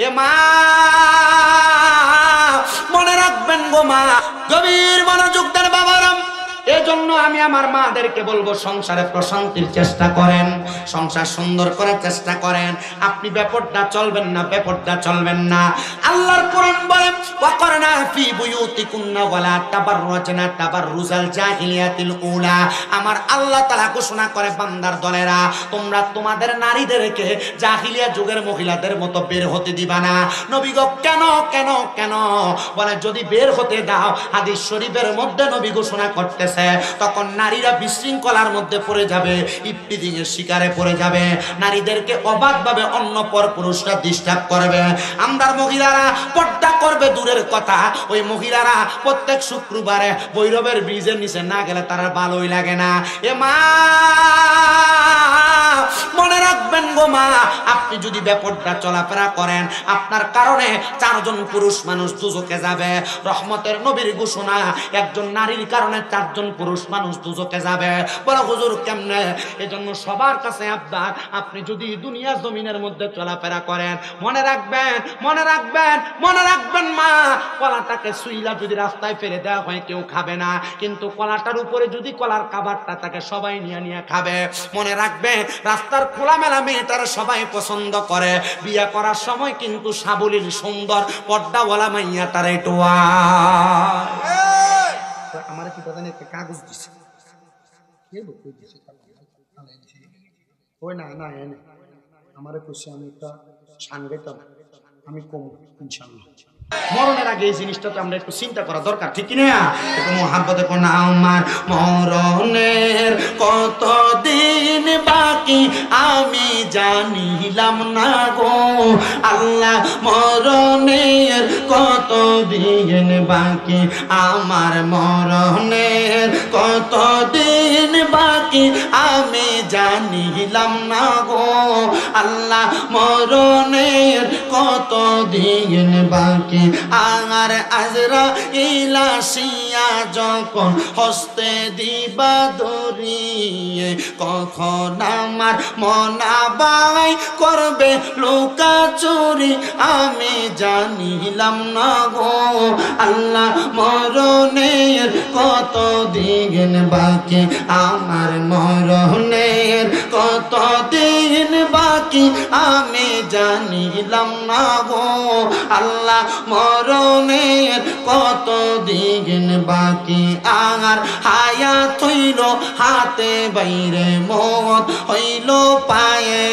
এ মা মনে রাখবেন গো মা, গভীর মনোযোগ দেন বাবারাম। এজন্য আমি আমার মাদেরকে বলবো, সংসারে প্রশান্তির চেষ্টা করেন, সংসার সুন্দর করার চেষ্টা করেন। আপনি বেপরদা চলবেন না, বেপরদা চলবেন না। আল্লাহর কোরআন বলে ওয়াকরনা ফি বুয়ুতিকুন্না ওয়ালা তাবাররাজনা তাবাররুজাল জাহিলিয়াতিল উলা। আমার আল্লাহ তাআলা ঘোষণা করে, বান্দার দলেরা তোমরা তোমাদের নারীদেরকে জাহিলিয়া যুগের মহিলাদের মতো বের হতে দিবা না। নবী গো কেন কেন কেন? বলে যদি বের হতে দাও, হাদিস শরীফের মধ্যে নবী ঘোষণা করতেছে তখন নারীরা বিশৃঙ্খলার মধ্যে পড়ে যাবে, ইফতিজিং এর শিকারে পড়ে যাবে, নারীদেরকে অবাধভাবে অন্য পর পুরুষরা ডিস্টার্ব করবে। আমরার মহিলারা পর্দা করবে দূরের কথা, ওই মহিলারা প্রত্যেক শুক্রবারে ভৈরবের ব্রিজের নিচে না গেলে তারা ভালোই লাগে না। এ মা মনে রাখবেন গো মা, আপনি যদি বেপরদা চলাফেরা করেন, আপনার কারণে 4 জন পুরুষ মানুষ দুজকে যাবে। রহমতের নবীর ঘোষণা, একজন নারীর কারণে 4 জন পুরুষ মানুষ দুজকে যাবে। বলে হুজুর কেমনে? এজন্য সবার কাছে আবদার, আপনি যদি দুনিয়া জমিনের মধ্যে চলাফেরা করেন, মনে রাখবেন মনে রাখবেন মনে রাখবেন মা, কলাটাকে সুইলা যদি রাস্তায় ফেলে দেওয়া হয় কেউ খাবে না, কিন্তু কলাটার উপরে যদি কলার কাবারটা থাকে সবাই নিয়ে নিয়ে খাবে। মনে রাখবেন রাস্তার খোলামেলা মেয়েটার সবাই পছন্দ করে, বিয়ে করার সময় কিন্তু সাবলীল সুন্দর পর্দাওয়ালা মাইয়াটার এটোয়া। আমার কি কথা নেই, কাগজ দিছে ওই না না এনে আমারে কইছে আমি একটা সাংগেতাম, আমি কম ইনশাআল্লাহ। মরণের আগে এই জিনিসটা তো আমরা একটু চিন্তা করা দরকার, ঠিক না? একটু মোহাব্বতে কোন আমার মরণের কতদিন বাকি আমি জানিলাম না গো আল্লাহ, মরণের কতদিন বাকি আমার, মরণের কতদিন বাকি আমি জানিলাম না গো আল্লাহ, মরণের কতদিন বাকি আর আজরাইল আসিয়া যখন হস্তে দিবা ধরিয়ে, কখন আমার মনাবাই করবে লুকাচুরি আমি জানিলাম না গো আল্লাহ, মরণের কতদিন বাকি আমার, মরণের কতদিন বাকি আমি জানিলাম না গো আল্লাহ, মরণের কতদিন বাকি আর হায়াত হইল হাতে বাইরে মত হইল পায়ে,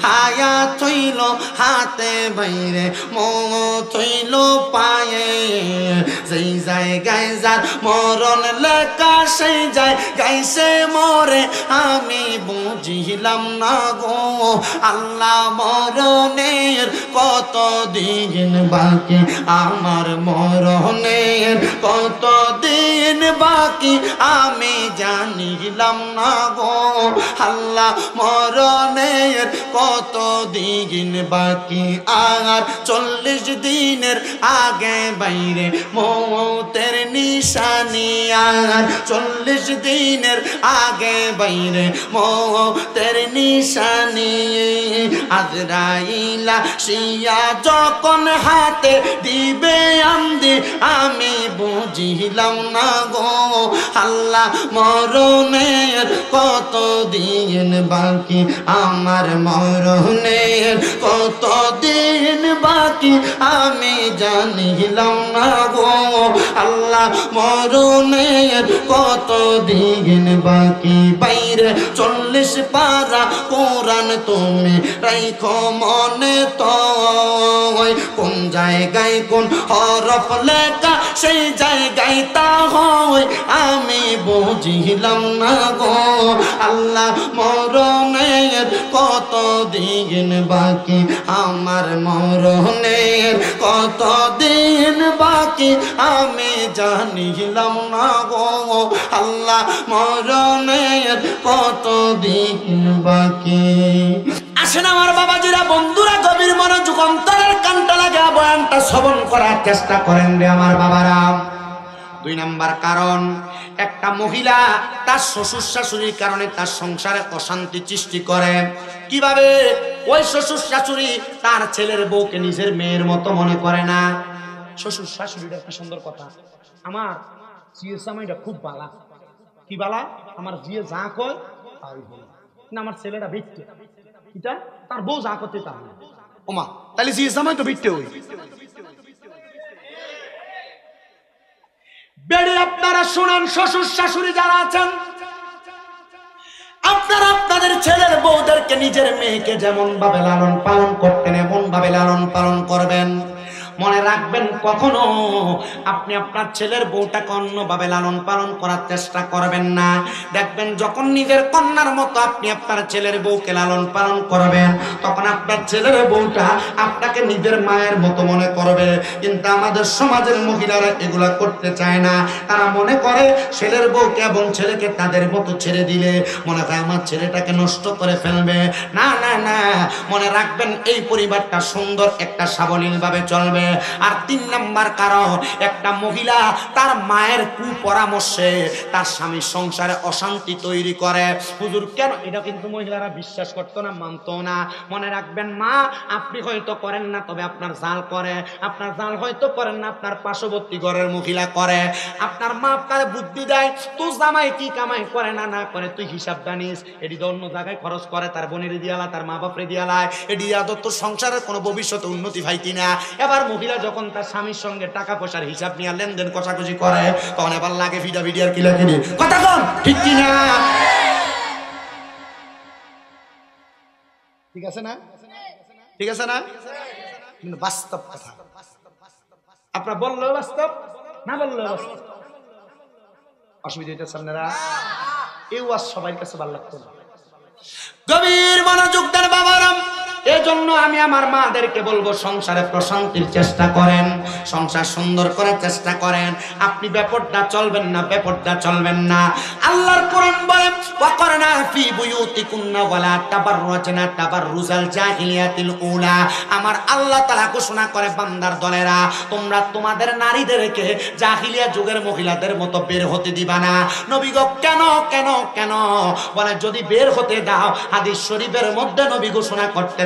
হায়াত হইল হাতে বাইরে মত হইল পায়ে, যেই জায়গায় যার মরণ লেখা সেই জায়গায় সে মরে আমি বুঝিলাম না গো আল্লাহ, মরণের কতদিন বাকি আমার, মরণের কতদিন বাকি আমি জানিলাম না গো আল্লাহ, মরণের কতদিন বাকি আর 40 দিনের আগে বাইরে মৌতের নিশানি আর, 40 দিনের আগে বাইরে মৌতের নিশানি, আজরাইল আসিয়া যখন হাতে দিবে আমদি আমি বুঝিলাম না গো আল্লাহ, মরণের কতদিন বাকি আমার, মরণের কতদিন বাকি আমি জানিলাম না গো আল্লাহ, মরণের কতদিন বাকি বাইরে 40 পারা কোরআন তুমি রাইখো মনে তো, কোন জায়গায় কোন হরফ লেখা সেই জায়গায় তা হয় আমি বুঝিলাম না গো আল্লাহ, মরণের কতদিন বাকি আমার, মরণের কতদিন বাকি আমি জানিলাম না গো আল্লাহ, মরণের কতদিন বাকি। আসেন আমার বাবাজিরা, বন্ধুরা, গভীর মনোযোগ অন্তরের কানটা লাগে বয়ানটা শ্রবণ করার চেষ্টা করেন রে আমার বাবারা। দুই নাম্বার কারণ, একটা মহিলা তার শ্বশুর শাশুড়ির কারণে তার সংসারে অশান্তি সৃষ্টি করে। কিভাবে? ওই শ্বশুর শাশুড়ি তার ছেলের বউকে নিজের মেয়ের মতো মনে করে না। শ্বশুর শাশুড়ির একটা সুন্দর কথা, আমার জিয়ে জামাইটা খুব বালা। কি বালা? আমার জিয়ে যা কয় তাই বলে না, আমার ছেলেটা ভিটতে, এটা তার বউ যা করতে তা না। ওমা, তাহলে জিয়ে জামাই তো ভিটতে হই। বেড়ে আপনারা শুনেন, শ্বশুর শাশুড়ি যারা আছেন, আপনারা আপনাদের ছেলের বউদেরকে নিজের মেয়েকে যেমন ভাবে লালন পালন করতেন এমন ভাবে লালন পালন করবেন। মনে রাখবেন, কখনো আপনি আপনার ছেলের বউটাকে অন্যভাবে লালন পালন করার চেষ্টা করবেন না। দেখবেন যখন নিজের কন্যার মতো আপনি আপনার ছেলের বউকে লালন পালন করবেন, তখন আপনার ছেলের বউটা আপনাকে নিজের মায়ের মতো মনে করবে। কিন্তু আমাদের সমাজের মহিলারা এগুলা করতে চায় না। তারা মনে করে ছেলের বউকে এবং ছেলেকে তাদের মতো ছেড়ে দিলে মনে হয় আমার ছেলেটাকে নষ্ট করে ফেলবে। না না না, মনে রাখবেন এই পরিবারটা সুন্দর একটা সাবলীল ভাবে চলবে। আর তিন নাম্বার কারণ, একটা মহিলা তার মায়ের কুপরামর্শে তার স্বামীর সংসারে অশান্তি তৈরি করে। হুজুর কেন? এটা কিন্তু মহিলারা বিশ্বাস করতো না, মানতো না। মনে রাখবেন মা, আপনি হয়তো করেন না, তবে আপনার জাল করে। আপনার জাল হয়তো করেন না, আপনার পার্শ্ববর্তী ঘরের মহিলা করে। আপনার মা আপনার বুদ্ধি দেয়, তুই জামাই কি কামাই করে না না করে তুই হিসাব জানিস, এটি তো অন্য জায়গায় খরচ করে, তার বোনের দিয়ালা, তার মা বাপরে দিয়ালায়, এটি তোর সংসারের কোনো ভবিষ্যতে উন্নতি ভাইতি না। এবার মহিলা যখন তার স্বামীর সঙ্গে টাকা পয়সার হিসাব নিয়ে লেনদেন কষাকষি করে, তখন এবার লাগে ভিডা ভিডিয়ার কিলা কিনি। কথা কন ঠিক কিনা? ঠিক আছে না? ঠিক আছে না? কিন্তু বাস্তব কথা, আপনার বললেও বাস্তব, না বললেও বাস্তব। অসুবিধা হইতেছে আপনারা? এই ওয়াজ সবার কাছে ভালো লাগতো না। গভীর মনোযোগ দেন বাবারাম। এজন্য আমি আমার মাদেরকে বলবো, সংসারে প্রশান্তির চেষ্টা করেন, সংসার সুন্দর করার চেষ্টা করেন। আপনি বেপরদা চলবেন না, বেপরদা চলবেন না। আল্লাহর কোরআন বলে, ওয়াকরনা ফি বুয়ুতিকুন্না ওয়ালা তাবাররুজনা তাবাররুজাল জাহিলিয়াতিল উলা। আমার আল্লাহ তাআলা ঘোষণা করে, বান্দার দলেরা, তোমরা তোমাদের নারীদেরকে জাহিলিয়া যুগের মহিলাদের মতো বের হতে দিবা না। নবী গো কেন কেন কেন? বলে যদি বের হতে দাও, হাদিস শরীফের মধ্যে নবী ঘোষণা করতে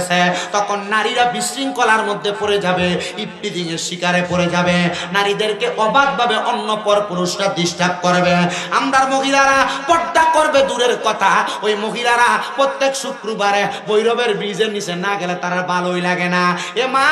তখন নারীরা বিশৃঙ্খলার মধ্যে পড়ে যাবে, ইফতিজিং এর শিকারে পড়ে যাবে। নারীদেরকে অবাধভাবে অন্য পর পুরুষরা ডিস্টার্ব করবে। আমরার মহিলারা পর্দা করবে দূরের কথা, ওই মহিলারা প্রত্যেক শুক্রবারে ভৈরবের ব্রিজের নিচে না গেলে তারা ভালোই লাগে না। এ মা,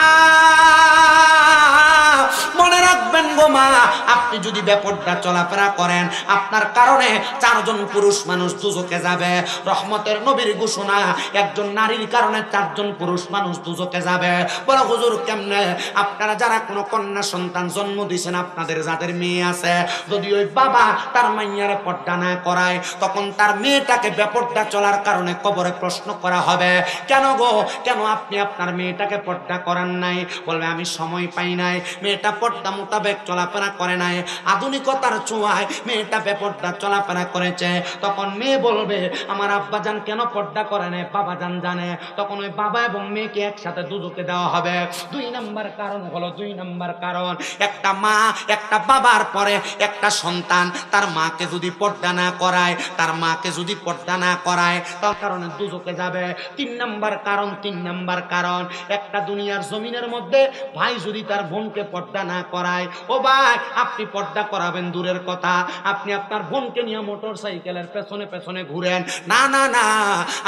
মনে রাখবেন গো মা, আপনি যদি বেপরদা চলাফেরা করেন, আপনার কারণে 4 জন পুরুষ মানুষ দুজকে যাবে। রহমতের নবীর ঘোষণা, একজন নারীর কারণে 4 জন পুরুষ মানুষ দুজকে যাবে। বলে হুজুর কেমনে? আপনারা যারা কোনো কন্যা সন্তান জন্ম দিয়েছেন, আপনাদের যাদের মেয়ে আছে, যদি ওই বাবা তার মাইয়ারে পর্দা না করায়, তখন তার মেয়েটাকে বেপরদা চলার কারণে কবরে প্রশ্ন করা হবে, কেন গো, কেন আপনি আপনার মেয়েটাকে পর্দা করান নাই? বলবে আমি সময় পাই নাই, মেয়েটা পর্দা মোতাবেক চলাফেরা করে নাই, আধুনিকতার ছোঁয়ায় মেয়েটা বেপরদা চলাফেরা করেছে। তখন মেয়ে বলবে আমার আব্বাজান কেন পর্দা করে নাই, বাবাজান জানে। তখন ওই বাবা এবং মেয়েকে একসাথে দুজকে দেওয়া হবে। 2 নাম্বার কারণ হলো, 2 নাম্বার কারণ, একটা মা একটা বাবার পরে একটা সন্তান তার মাকে যদি পর্দা না করায়, তার মাকে যদি পর্দা না করায়, তার কারণে দুজকে যাবে। 3 নাম্বার কারণ, 3 নাম্বার কারণ, একটা দুনিয়ার জমিনের মধ্যে ভাই যদি তার বোনকে পর্দা না করায়, ও ভাই আপনি পর্দা করাবেন দূরের কথা, আপনি আপনার বোনকে নিয়ে মোটর সাইকেলের পেছনে পেছনে ঘুরেন, না না না,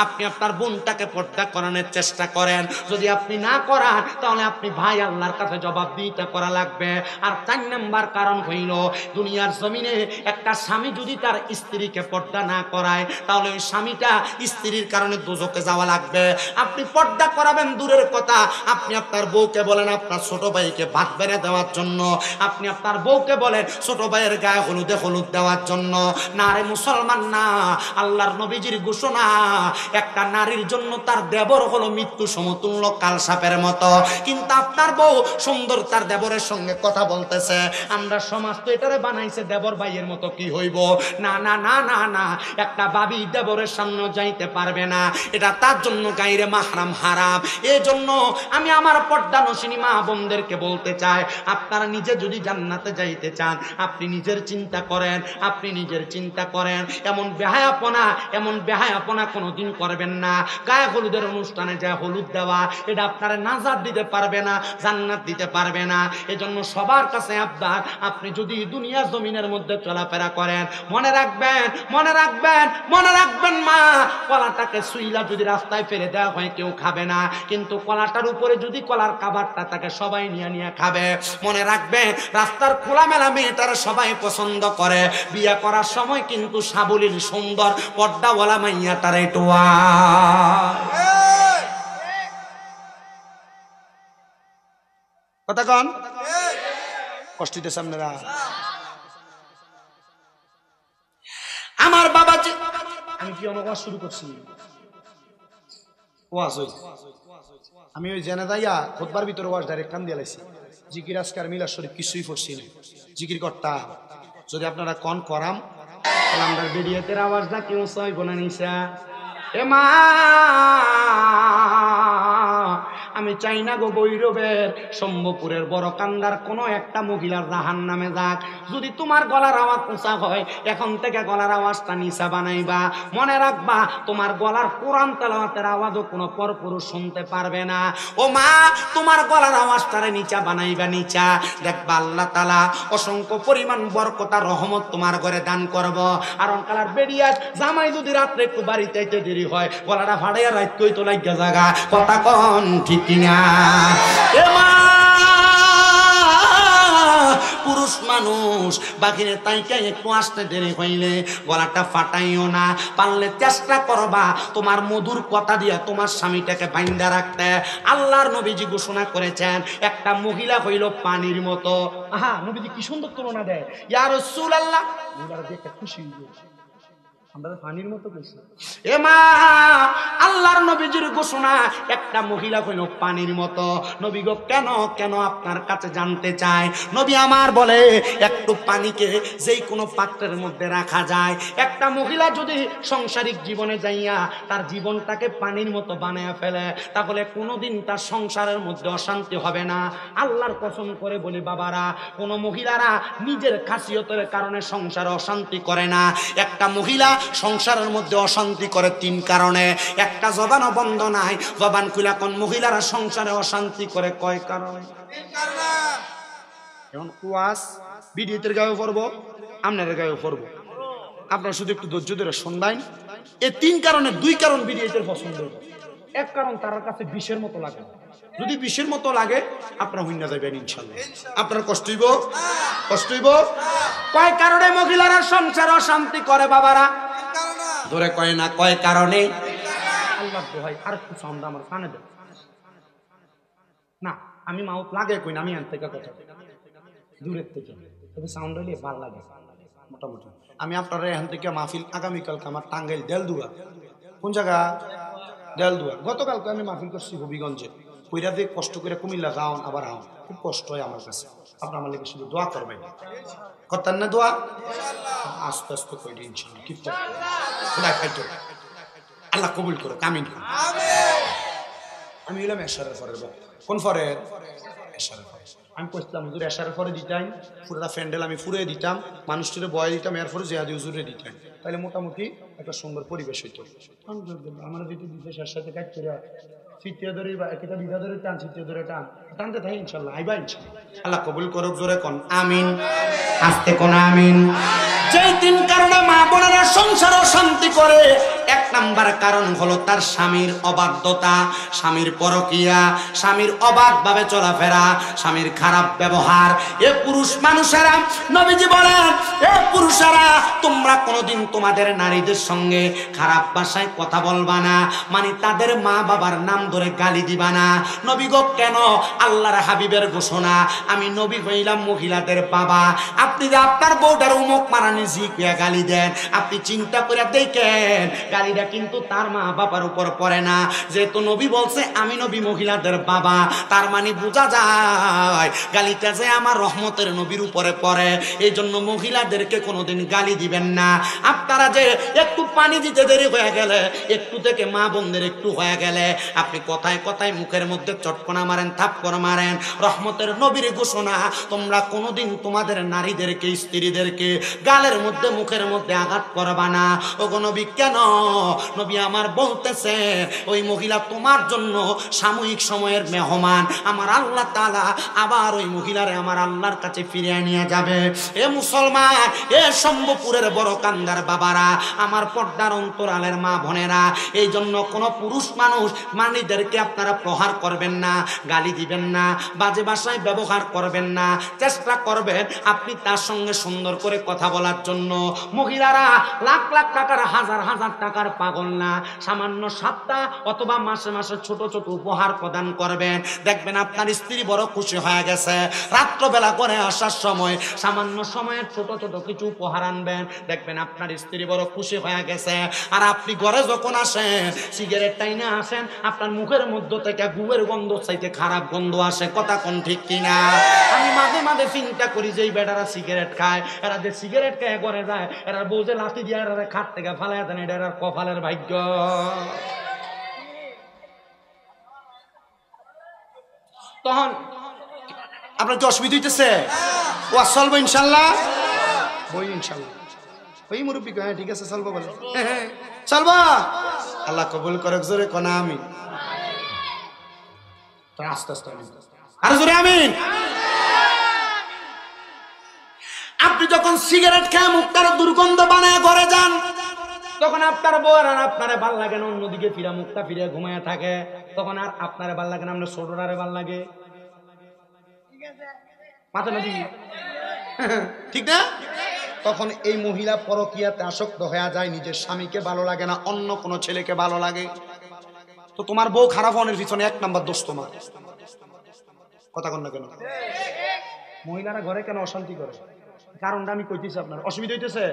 আপনি আপনার বোনটাকে পর্দা করানোর চেষ্টা করেন। যদি আপনি না করান, তাহলে আপনি ভাই আল্লাহর কাছে জবাবদিহিতা করা লাগবে। আর 4 নাম্বার কারণ হইল, দুনিয়ার জমিনে একটা স্বামী যদি তার স্ত্রীকে পর্দা না করায়, তাহলে ওই স্বামীটা স্ত্রীর কারণে দোজখে যাওয়া লাগবে। আপনি পর্দা করাবেন দূরের কথা, আপনি আপনার বউকে বলেন আপনার ছোট ভাইকে ভাত বেড়ে দেওয়ার জন্য, আপনি আপনার বউকে বলেন ছোট ভাইয়ের গায়ে হলুদে হলুদ দেওয়ার জন্য, না রে মুসলমান না। আল্লাহর নবীজির ঘোষণা, একটা নারীর জন্য তার দেবর হলো মৃত্যু সমতুল্য, কালসাপের মতো। কিন্তু আপনার বউ সুন্দর তার দেবরের সঙ্গে কথা বলতেছে, আমরা সমাজ তো এটারে বানাইছে দেবর ভাইয়ের মতো, কি হইব? না না না না না, একটা ভাবি দেবরের সামনে যাইতে পারবে না, এটা তার জন্য গায়রে মাহরাম, হারাম। এই জন্য আমি আমার পর্দানশীনী মা বোনদেরকে বলতে চাই, আপনি আপনারা নিজে যদি জান্নাতে যাইতে চান, আপনি নিজের চিন্তা করেন, আপনি নিজের চিন্তা করেন। এমন বেহায়াপনা কোনোদিন করবেন না। গায়ে হলুদের অনুষ্ঠানে যা হলুদ দেওয়া, এটা আপনারা নাজাত দিতে পারবে না, জান্নাত দিতে পারবে না। এজন্য সবার কাছে আবদার, আপনি যদি দুনিয়া জমিনের মধ্যে চলাফেরা করেন, মনে রাখবেন মা, কলাটাকে সুইলা যদি রাস্তায় ফেলে দেওয়া হয় কেউ খাবে না, কিন্তু কলাটার উপরে যদি কলার কাভারটা থাকে সবাই নিয়ে খাবে। মনে রাখবেন, রাস্তার খোলামেলা মেয়েটারা সবাই পছন্দ করে, বিয়ে করার সময় কিন্তু সাবলীল সুন্দর পর্দাওয়ালা মাইয়াটারে টোয়া। কথা কন, কষ্ট দিতেছে আপনারা। আমার বাবা, আমি কি অনুবাদ শুরু করছি? আমি ওই জেনে যাইয়া খুতবার ভিতরে ওয়াজ ডাইরেক্ট কান দিয়ে লাইছি। জিকির আজকার মিলাদ শরীফ কিছুই পড়ছি না, জিকির করতা। যদি আপনারা কন করাম তাহলে আমরা বেরিয়েতের আওয়াজটা কেউ সইব না নিশা। এ মা, আমি চাই না গো বৈরবের শম্ভপুরের বড় কান্দার কোনো একটা মহিলার জাহান্নামে যাক। যদি তোমার গলার আওয়াজ উঁচা হয়, এখন থেকে গলার আওয়াজটা নিচা বানাইবা। মনে রাখবা, তোমার গলার কোরআন তেলাওয়াতের আওয়াজও কোনো পরপুরুষ শুনতে পারবে না। ও মা, তোমার গলার আওয়াজটারে নিচা বানাইবা, নিচা। দেখবা আল্লাহ তাআলা অসংখ্য পরিমাণ বরকত আর রহমত তোমার ঘরে দান করব। আর অনকালার বেরিয়ে জামাই যদি রাত্রে একটু বাড়িতে আইতে দেরি হয়, গলাটা ফাড়াইয়া রাত কই তো লাগিয়া জাগা। কথা কন ঠিক কিনা? এ মা, পুরুষ মানুষ বাকিরে তাইকে একটু আসতে দেরি হইলে গলাটা ফাটাইও না। পারলে চেষ্টা করবা তোমার মধুর কথা দিয়ে তোমার স্বামীটাকে বাইন্ধা রাখতে। আল্লাহর নবীজি ঘোষণা করেছেন, একটা মহিলা হইল পানির মতো। আহা, নবীজি কি সুন্দর তুলনা দেয়। ইয়া রাসূলুল্লাহ, দেখে খুশি হইছে, পানির মতো কইছে। এ মা, আল্লাহর নবীজির ঘোষণা, একটা মহিলা কইল পানির মতো। নবী গো, কেন আপনার কাছে জানতে চায়। নবী আমার বলে, একটু পানিকে যেই কোনো পাত্রের মধ্যে রাখা যায়। একটা মহিলা যদি সাংসারিক জীবনে যাইয়া তার জীবনটাকে পানির মতো বানায় ফেলে, তাহলে কোনোদিন তার সংসারের মধ্যে অশান্তি হবে না। আল্লাহর কসম করে বলি বাবারা, কোন মহিলারা নিজের খাসিয়তের কারণে সংসারে অশান্তি করে না। একটা মহিলা সংসারের মধ্যে অশান্তি করে 3 কারণে। একটা জবানও বন্ধ নাই, জবান খুলা কোন মহিলারা সংসারে অশান্তি করে কয় কারণে? 3 কারণে। এখন কুয়াস বিডিতের গায়ে পড়বো, আপনার গায়ে পড়বো, আপনারা শুধু একটু ধৈর্য ধরে শুনবেন। এই 3 কারণে 2 কারণ বিডিতের পছন্দ। এক কারণ তার কাছে বিষের মতো লাগে। যদি বিষের মতো লাগে আপনারা হইনা যাবেন ইনশাআল্লাহ। আপনার কষ্ট হইব, কষ্ট হইব। কয় কারণে মহিলারা সংসারে অশান্তি করে বাবারা? ধরে কয় না, কয় কারণে? আল্লাহ দোহাই, আর একটু সাউন্ড আমার কানে দেন না। আমি মাউথ লাগে কই না, আমি এখান থেকে কথা দূরের থেকে, তবে সাউন্ড হইলে ভালো লাগে মোটামুটি। আমি আপনারা এখান থেকে মাহফিল আগামীকালকে আমার টাঙ্গাইল দেলদুয়া। কোন জায়গা? দেলদুয়া। গতকালকে আমি মাহফিল করছি হবিগঞ্জে। কইরা দিয়ে কষ্ট করে কুমিল্লা যাওন আবার আউন, খুব কষ্ট হয় আমার কাছে। আপনার আমার লেগে শুধু দোয়া করবেন, করতেন না দোয়া? আস্তে আস্তে কইলে ইনশাআল্লাহ ঠিক থাকবে। খোদা খাইতো, আল্লাহ কবুল করো, আমিন। আমি হইলাম এশারের পরের বক্তা। কোন পরের? এশারের পরে। আমি কইতাম হুজুর এশারের পরে দিতাম, পুরোটা প্যান্ডেল আমি ফুরিয়ে দিতাম, মানুষটিরে বয়ে দিতাম, এরপরে জিহাদি হুজুরে দিতাম, তাহলে মোটামুটি একটা সুন্দর পরিবেশ হইতো। আমার যদি বিদেশের সাথে কাজ করে চিত্তে ধরে বা একটা বিধা ধরে টান, চিত্তে ধরে টান, টানতে থাকি ইনশাল্লাহ আইবা ইনশাল্লাহ। আল্লাহ কবুল করুক, জোরে কোন আমিন, আস্তে কোন আমিন। যেই 3 কারণে মা বোনেরা সংসার অশান্তি করে, 1 নাম্বার কারণ হলো তার স্বামীর অবাধ্যতা, স্বামীর পরকিয়া, স্বামীর অবাধভাবে চলাফেরা, স্বামীর খারাপ ব্যবহার। এ পুরুষ মানুষেরা, নবীজি বলেন, এ পুরুষেরা, তোমরা কোনোদিন তোমাদের নারীদের সঙ্গে খারাপ ভাষায় কথা বলবা না, মানে তাদের মা বাবার নাম ধরে গালি দিবা না। নবী গো, কেন? আল্লাহর হাবিবের ঘোষণা, আমি নবী হইলাম মহিলাদের বাবা। আপনি যে আপনার বউটার উমুক মারানি জি কুয়া গালি দেন, আপনি চিন্তা করে দেখেন গালিটা কিন্তু তার মা বাবার উপর পড়ে না। যেহেতু নবী বলছে আমি নবী মহিলাদের বাবা, তার মানে বোঝা যায় গালিটা যে আমার রহমতের নবীর উপরে পড়ে। এই জন্য মহিলাদেরকে কোনোদিন গালি দিবেন না। আপনারা যে একটু পানি দিতে দেরি হয়ে গেলে, একটু থেকে মা বোনদের একটু হয়ে গেলে আপনি কথায় কথায় মুখের মধ্যে চটকনা মারেন, থাপ্পড় মারেন। রহমতের নবীর ঘোষণা, তোমরা কোনোদিন তোমাদের নারীদেরকে, স্ত্রীদেরকে গালের মধ্যে, মুখের মধ্যে আঘাত করবা না। ওগো নবী, কেন? নবী আমার বলতেছে ওই মহিলা তোমার জন্য সাময়িক সময়ের মেহমান। আমার আল্লাহ তাআলা আবার ওই মহিলারে আমার আল্লাহর কাছে ফিরিয়ে নিয়ে যাবে। এ মুসলমান, এ শম্ভুপুরের বড় কান্দার বাবারা, আমার পর্দার অন্তরালের মা বোনেরা, এই জন্য কোনো পুরুষ মানুষ নারীদেরকে আপনারা প্রহার করবেন না, গালি দিবেন না, বাজে ভাষায় ব্যবহার করবেন না। চেষ্টা করবেন আপনি তার সঙ্গে সুন্দর করে কথা বলার জন্য। মহিলারা লাখ লাখ টাকার, হাজার হাজার টাকার পাগল না। সামান্য সপ্তাহ অথবা মাসে মাসে ছোট ছোট উপহার প্রদান করবেন, দেখবেন আপনার স্ত্রী বড় খুশি হয়ে গেছে। রাত্রবেলা করে আসার সময় সামান্য সময়ের ছোট ছোট কিছু উপহার আনবেন, দেখবেন আপনার স্ত্রী বড় খুশি হয়ে গেছে। আর আপনি ঘরে যখন আসেন, সিগারেট টাইনে আসেন, আপনার মুখের মধ্য থেকে গুয়ের গন্ধ চাইতে খারাপ গন্ধ আসে। কথা কোন ঠিক কিনা? আমি মাঝে মাঝে চিন্তা করি যে এই বেটারা সিগারেট খায়, এরা যে সিগারেট খেয়ে ঘরে যায়, এরা বউ যে লাঠি দিয়ে এরা খাট থেকে ফালাই দেন, এটা এরা কপালের ভাগ্য। তখন আপনার কি অসুবিধা হইতেছে? ও চলবো ইনশাল্লাহ, বই ইনশাল্লাহ, ওই মুরব্বী হ্যাঁ ঠিক আছে চলবো বলে, চলবো। আল্লাহ কবুল করে, জোরে কোনা আমিন। আস্তে আস্তে আরো জোরে আমিন। আপনি যখন সিগারেট খেয়ে মুখটার দুর্গন্ধ বানায় ঘরে যান, তখন আপনার বউরা আপনারে ভাল লাগে না, অন্যদিকে ফিরা মুখটা ফিরে ঘুমায় থাকে, তখন আর আপনারে ভাল লাগে না, আপনার ছোটরারে ভাল লাগে। মাথা নদী ঠিক না? তখন এই মহিলা পরকীয়াতে আসক্ত হয়ে যায়, নিজের স্বামীকে ভালো লাগে না, অন্য কোনো ছেলেকে ভালো লাগে। তো তোমার বউ খারাপ হওয়ার পিছনে এক নাম্বার দোষ তোমার। কথা কন না কেন? মহিলারা ঘরে কেন অশান্তি করে? কারণটা আমি কইতেছি, আপনার অসুবিধা হইতেছে?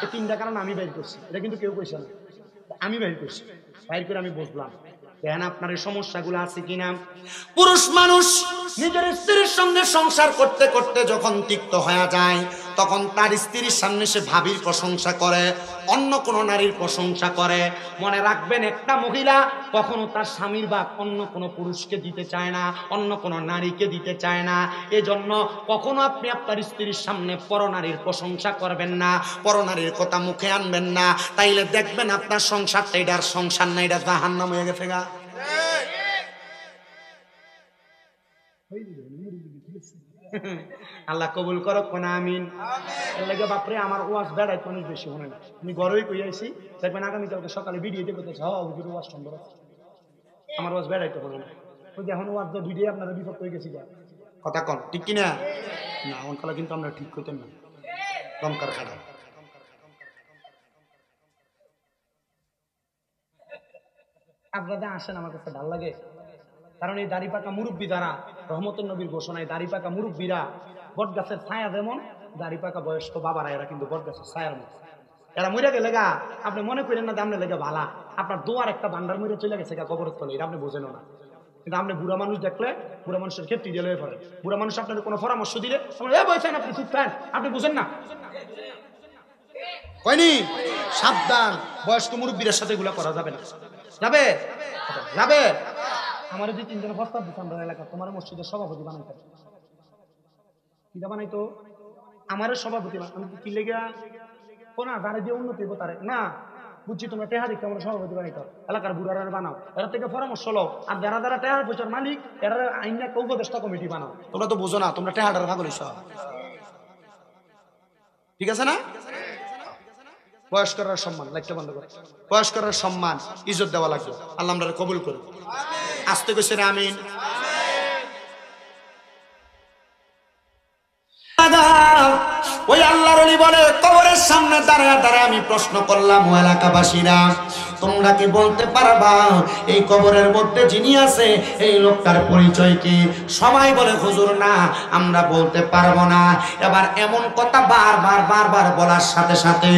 এই তিনটা কারণ আমি বের করছি, এটা কিন্তু কেউ কইছে না, আমি বের করছি। বাইর করে আমি বুঝলাম দেখেন আপনার এই সমস্যাগুলো আছে কিনা। পুরুষ মানুষ নিজের স্ত্রীর সঙ্গে সংসার করতে করতে যখন তিক্ত হয়ে যায়, তখন তার স্ত্রীর সামনে সে ভাবির প্রশংসা করে, অন্য কোনো নারীর প্রশংসা করে। মনে রাখবেন, একটা মহিলা কখনো তার স্বামীর ভাগ অন্য কোনো পুরুষকে দিতে চায় না, অন্য কোনো নারীকে দিতে চায় না। এজন্য কখনো আপনি আপনার স্ত্রীর সামনে পরনারীর প্রশংসা করবেন না, পরনারীর কথা মুখে আনবেন না। তাইলে দেখবেন আপনার সংসারটা এটার সংসার না, এটা জাহান্নাম হয়ে গেছে গা। আল্লাহ কবুল করো কোনা আমিন। বাপরে আমার ওয়াজ বেড়াই অনেক বেশি মনে না, আমি গরমই কই আইছি, দেখবেন আগামীকালকে সকালে ভিডিওতে করতেছে ওয়াজ সম্ভব আমার ওয়াজ বেড়াইতে মনে না। ওই যে এখন ওয়াজ ভিডিও আপনারা বিপদ হয়ে গেছি। কথা কন ঠিক কিনা? না অনকালে কিন্তু আমরা ঠিক করতেন না, দমকার খারাপ। আপনাদের আসেন, আমার কাছে ভালো লাগে, কারণ এই দাড়ি পাকা মুরব্বী দ্বারা রহমতুল নবীর ঘোষণায় দাড়ি পাকা মুরব্বীরা বট গাছের ছায়া, যেমন দাড়ি পাকা বয়স্ক বাবারা এরা কিন্তু বট গাছের ছায়ার মতো। এরা মরে গেলে গা আপনি মনে করেন না দামনে লেগে ভালা, আপনার দোয়ার একটা বান্ডার মরে চলে গেছে গা কবরের তলে, এটা আপনি বোঝেন না। কিন্তু আপনি বুড়া মানুষ দেখলে, বুড়া মানুষের ক্ষেত্রে গেলে পড়ে, বুড়া মানুষ আপনার কোনো পরামর্শ দিলে বলছেন আপনি চুপ থাকেন, আপনি বুঝেন না। হয়নি? সাবধান, বয়স্ক মুরব্বীদের সাথে এগুলো করা যাবে না। যাবে যাবে। আমার যে তিনজনের প্রস্তাব দিচ্ছে আমরা এলাকা, তোমার মসজিদের সভাপতি বানাইতে, কিটা বানাইতো আমার সভাপতি। আমি কি লেগে না দাঁড়িয়ে দিয়ে উন্নতি হবো তারে না, বুঝছি তোমরা টেহা দিচ্ছে আমরা সভাপতি বানাইতো, এলাকার বুড়ারা বানাও, এরা থেকে পরামর্শ লো। আর যারা যারা টেহার পয়সার মালিক, এরা আইন একটা উপদেষ্টা কমিটি বানাও। তোমরা তো বোঝো না, তোমরা টেহাটার ভাগ হইছ, ঠিক আছে না? বয়স্করার সম্মান লাইটটা বন্ধ করে, বয়স্করার সম্মান ইজ্জত দেওয়া লাগবে। আল্লাহ আমরা কবুল করুন। আসতে কইছে রে আমিন। ওই আল্লাহর ওলি বলে, কবরের সামনে দাঁড়ায় দাঁড়ায় আমি প্রশ্ন করলাম, ও এলাকাবাসীরা তোমরা কি বলতে পারবা এই কবরের মধ্যে যিনি আছে এই লোকটার পরিচয় কি? সবাই বলে হুজুর না, আমরা বলতে পারবো না। এবার এমন কথা বারবার বলার সাথে সাথে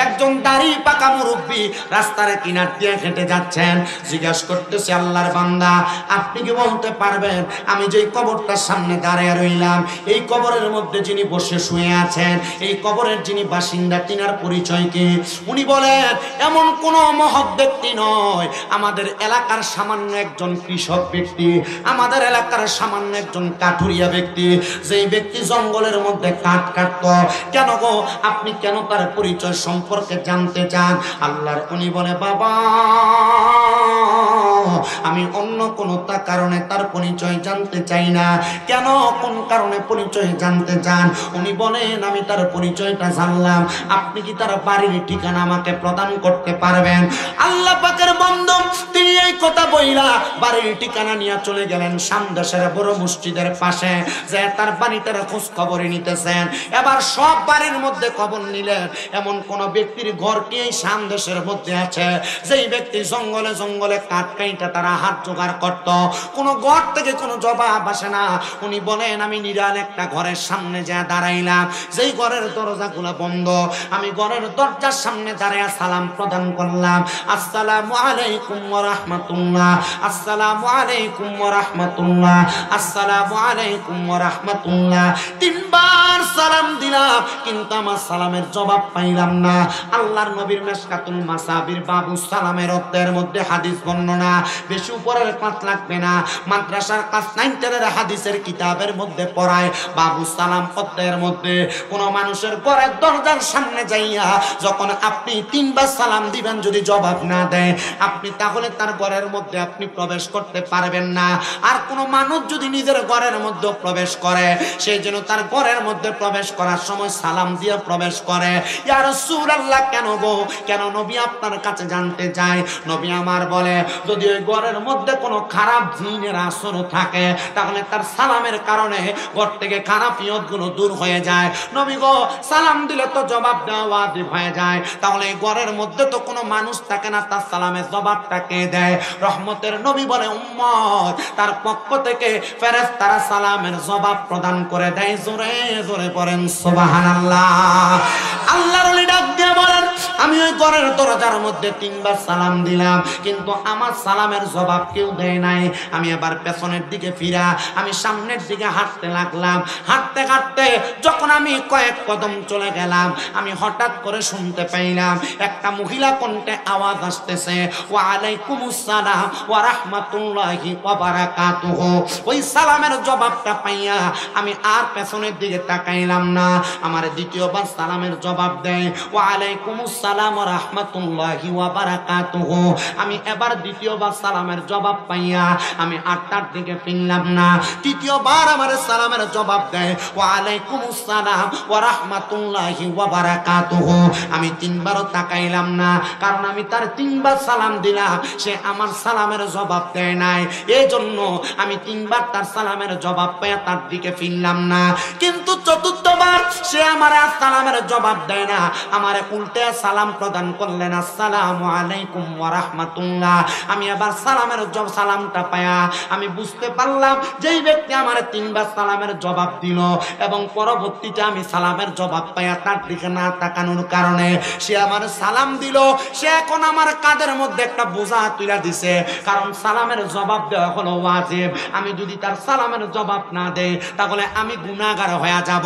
একজন দাড়ি পাকা মুরব্বী রাস্তার কিনার দিয়ে হেঁটে যাচ্ছেন, জিজ্ঞাসা করতেছে আল্লাহর বান্দা আপনি কি বলতে পারবেন আমি যেই কবরটার সামনে দাঁড়িয়ে রইলাম এই কবরের মধ্যে যিনি বসে শুয়ে আছেন এই কবরের যিনি বাসিন্দা তিনার পরিচয় কি? উনি বলেন এমন কোন মহৎ ব্যক্তি নয়, আমাদের এলাকার সামান্য একজন কৃষক ব্যক্তি, আমাদের এলাকার সামান্য একজন কাঠুরিয়া ব্যক্তি, যেই ব্যক্তি জঙ্গলের মধ্যে কাঠ কাটত। কেন গো আপনি কেন তার পরিচয় সম্পর্কে জানতে চান? আল্লাহর উনি বলে বাবা আমি অন্য কোনো কারণে তার পরিচয় জানতে চাই না। কেন কোন কারণে পরিচয় জানতে চান? উনি বলেন আমি তার পরিচয়টা জানলাম, আপনি কি তার বাড়ির ঠিকানা আমাকে প্রদান করতে পারবেন? আল্লাহ পাকের বন্ধু তিনি এই কথা বইলা বাড়ির ঠিকানা নিয়ে চলে গেলেন সামদেশের বড় মসজিদের পাশে, যে তার বাড়িটার খোঁজ খবর নিতেছেন। এবার সব বাড়ির মধ্যে খবর নিলেন এমন কোন ব্যক্তির ঘর কি এই সামদেশের মধ্যে আছে যেই ব্যক্তি জঙ্গলে জঙ্গলে কাঠ কাইটা তারা হাত জোগাড় করত, কোন ঘর থেকে কোনো জবাব আসে না। উনি বলেন আমি নিরাল একটা ঘরের সামনে যা দাঁড়াইলাম, যেই ঘরের দরজাগুলো বন্ধ, আমি ঘরের দরজার সামনে দাঁড়ায় সালাম প্রদান করলাম, আসসালামু আলাইকুম ওয়া রাহমাতুল্লাহ, আসসালামু আলাইকুম ওয়া রাহমাতুল্লাহ, আসসালামু আলাইকুম ওয়া রাহমাতুল্লাহ। তিনবার সালাম দিলাম কিন্তু আমার সালামের জবাব পাইলাম না। আল্লাহর নবীর মিশকাতুল মাসাবির বাবু সালামের অধ্যায়ের মধ্যে হাদিস বর্ণনা, বেশি উপরের পাঁচ লাগবে না, মাদ্রাসার ক্লাস 9-10 হাদিসের কিতাবের মধ্যে পড়ায় বাবু সালাম অধ্যায়ের মধ্যে কোন মানুষের ঘরের দরজার সামনে যাইয়া যখন আপনি তিনবার সালাম দিবেন যদি জবাব না দেয় আপনি তাহলে তার ঘরের মধ্যে আপনি প্রবেশ করতে পারবেন না। আর কোন মানুষ যদি নিজের ঘরের মধ্যে প্রবেশ করে সেই জন্য তার ঘরের মধ্যে প্রবেশ করার সময় সালাম দিয়ে প্রবেশ করে। ইয়া রাসূলুল্লাহ কেন গো, কেন নবী আপনার কাছে জানতে চাই? নবী আমার বলে যদি ওই ঘরের মধ্যে কোনো খারাপ জিনের আসর থাকে তাহলে তার সালামের কারণে ঘর থেকে খারাপ নিয়তগুলো দূর হয়ে যায়। নবী গো সালাম দিলে তো জবাব দেওয়া ওয়াজিব হয়ে যায়, তাহলে এই ঘরের মধ্যে তো কোনো মানুষ থাকে না, তার সালামের জবাবটা কে দেয়? রহমতের নবী বলে উম্মত তার পক্ষ থেকে ফেরেশতারা সালামের জবাব প্রদান করে দেয়। জোরে জোরে পড়েন সুবহানাল্লাহ। আল্লাহর ওলি ডাক দিয়ে বলেন আমি ওই ঘরের দরজার মধ্যে তিনবার সালাম দিলাম কিন্তু আমার সালামের জবাব কেউ দেয় নাই। আমি আবার পেছনের দিকে ফিরা আমি সামনের দিকে হাঁটতে লাগলাম, হাঁটতে হাঁটতে যখন আমি কয়েক কদম চলে গেলাম আমি হঠাৎ করে শুনতে পাইলাম একটা মহিলা কণ্ঠে আওয়াজ আসতেছে ওয়া আলাইকুমুস সালাম ওয়া রাহমাতুল্লাহি ওয়া বারাকাতুহু। ওই সালামের জবাবটা পাইয়া আমি আর পেছনের দিকে তাকাইলাম না, আমার দ্বিতীয়বার সালামের জবাব দেয় ওয়া আলাইকুমুস সালাম ওয়া রাহমাতুল্লাহি ওয়া বারাকাতুহু। আমি এবার দ্বিতীয়বার সালামের জবাব পাইয়া আমি আটটার দিকে ফিরলাম না, তৃতীয়বার আমার সালামের জবাব দেয় ওয়া আলাইকুমুস সালাম ওয়া রাহমাতুল্লাহি ওয়া বারাকাতুহু। আমি তিনবারও তাকাইলাম না, কারণ আমি তার তিনবার সালাম দিলাম সে আমার সালামের জবাব দেয় নাই, এই জন্য আমি তিনবার তার সালামের জবাব পেয়ে তার দিকে ফিরলাম না। কিন্তু চতুর্থবার সে আমার সালামের জবাব দেয় না, আমার উল্টে সালাম প্রদান করলেন আসসালামু আলাইকুম ওয়া রাহমাতুল্লাহ। আমি আবার সালামের সালামটা পায়া আমি বুঝতে পারলাম যেই ব্যক্তি আমার তিনবার সালামের জবাব দিল এবং পরবর্তীতে আমি সালামের জবাব পায়া তার দিকে না তাকানোর কারণে সে আমার সালাম দিল, সে এখন আমার কাঁধের মধ্যে একটা বোঝা তুলে দিছে, কারণ সালামের জবাব দেওয়া হলো ওয়াজিব। আমি যদি তার সালামের জবাব না দেই তাহলে আমি গুনাহগার হয়ে যাব।